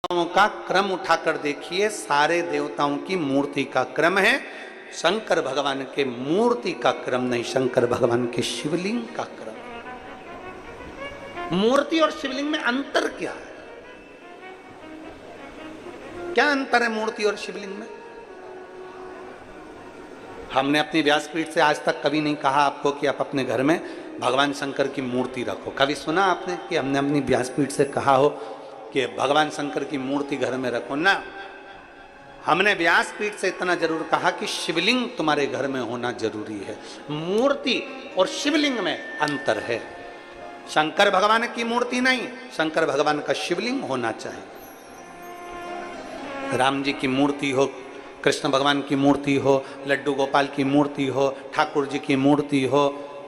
देवताओं का क्रम उठाकर देखिए, सारे देवताओं की मूर्ति का क्रम है, शंकर भगवान के मूर्ति का क्रम नहीं, शंकर भगवान के शिवलिंग का क्रम। मूर्ति और शिवलिंग में अंतर क्या है? क्या अंतर है मूर्ति और शिवलिंग में? हमने अपनी व्यासपीठ से आज तक कभी नहीं कहा आपको कि आप अपने घर में भगवान शंकर की मूर्ति रखो। कभी सुना आपने कि हमने अपनी व्यासपीठ से कहा हो कि भगवान शंकर की मूर्ति घर में रखो? ना, हमने व्यासपीठ से इतना जरूर कहा कि शिवलिंग तुम्हारे घर में होना जरूरी है। मूर्ति और शिवलिंग में अंतर है। शंकर भगवान की मूर्ति नहीं, शंकर भगवान का शिवलिंग होना चाहिए। राम जी की मूर्ति हो, कृष्ण भगवान की मूर्ति हो, लड्डू गोपाल की मूर्ति हो, ठाकुर जी की मूर्ति हो,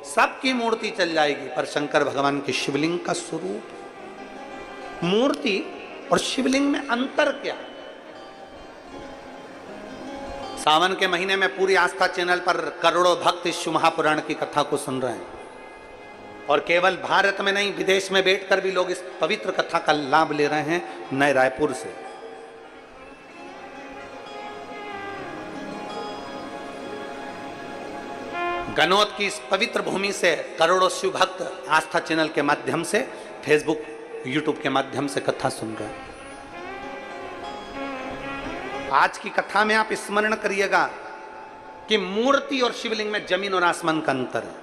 सबकी मूर्ति चल जाएगी, पर शंकर भगवान के शिवलिंग का स्वरूप। मूर्ति और शिवलिंग में अंतर क्या? सावन के महीने में पूरी आस्था चैनल पर करोड़ों भक्त इस शिव महापुराण की कथा को सुन रहे हैं, और केवल भारत में नहीं, विदेश में बैठकर भी लोग इस पवित्र कथा का लाभ ले रहे हैं, नए रायपुर से। गनौत की इस पवित्र भूमि से करोड़ों शिव भक्त आस्था चैनल के माध्यम से, फेसबुक यूट्यूब के माध्यम से कथा सुन रहे हैं। आज की कथा में आप स्मरण करिएगा कि मूर्ति और शिवलिंग में जमीन और आसमान का अंतर है।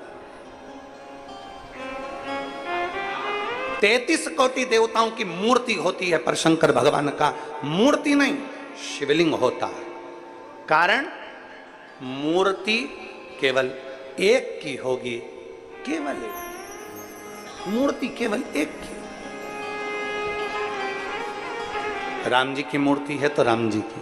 33 कोटि देवताओं की मूर्ति होती है, पर शंकर भगवान का मूर्ति नहीं, शिवलिंग होता है। कारण मूर्ति केवल एक की होगी, केवल एक मूर्ति, केवल एक की। राम जी की मूर्ति है तो राम जी की,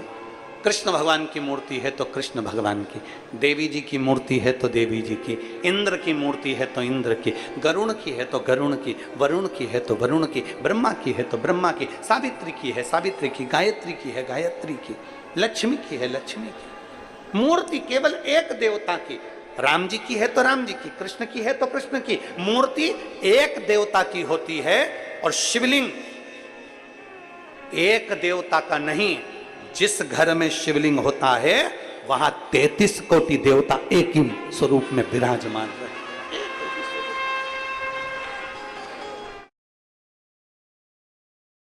कृष्ण भगवान की मूर्ति है तो कृष्ण भगवान की, देवी जी की मूर्ति है तो देवी जी की, इंद्र की मूर्ति है तो इंद्र की, गरुण की है तो गरुण की, वरुण की है तो वरुण की, ब्रह्मा की है तो ब्रह्मा की, सावित्री की है सावित्री की, गायत्री की है गायत्री की, लक्ष्मी की है लक्ष्मी की। मूर्ति केवल एक देवता की, राम जी की है तो राम जी की, कृष्ण की है तो कृष्ण की। मूर्ति एक देवता की होती है, और शिवलिंग एक देवता का नहीं। जिस घर में शिवलिंग होता है वहां 33 कोटि देवता एक ही स्वरूप में विराजमान है।